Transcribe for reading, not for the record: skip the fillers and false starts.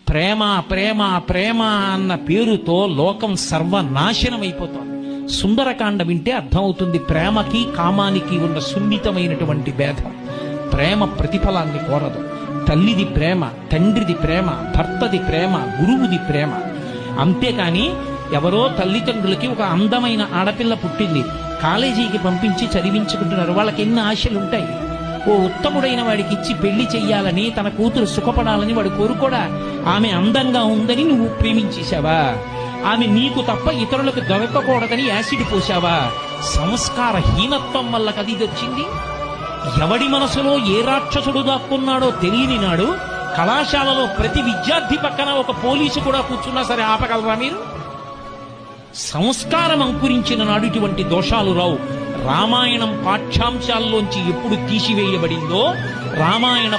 ప్రేమ ప్రేమ ప్రేమ అన్న పేరుతో లోకం సర్వనాశనం అయిపోతుంది. సుందరకాండ వింటే అర్థమవుతుంది ప్రేమకి కామానికి ఉన్న సున్నితమైనటువంటి భేదం. ప్రేమ ప్రతిఫలాన్ని కోరదు. తల్లిది ప్రేమ, తండ్రిది ప్రేమ, భర్తది ప్రేమ, గురువుది ప్రేమ. అంతేకాని ఎవరో తల్లిదండ్రులకి ఒక అందమైన ఆడపిల్ల పుట్టింది, కాలేజీకి పంపించి చదివించుకుంటున్నారు. వాళ్ళకి ఎన్ని ఆశలుంటాయి. ఓ ఉత్తముడైన వాడికి ఇచ్చి పెళ్లి చెయ్యాలని, తన కూతురు సుఖపడాలని వాడు కోరుకోడా? ఆమె అందంగా ఉందని నువ్వు ప్రేమించేశావా? ఆమె నీకు తప్ప ఇతరులకు దొరకకూడదని యాసిడ్ పోసావా? సంస్కార హీనత్వం వల్ల కది వచ్చింది. ఎవడి మనసులో ఏ రాక్షసుడు దాక్కున్నాడో తెలియని నాడు కళాశాలలో ప్రతి విద్యార్థి పక్కన ఒక పోలీసు కూడా కూర్చున్నా సరే ఆపగలరా మీరు? సంస్కారం అంకురించిన నాడు ఇటువంటి దోషాలు రావు. రామాయణం పాఠ్యాంశాల్లోంచి ఎప్పుడు తీసివేయబడిందో రామాయణ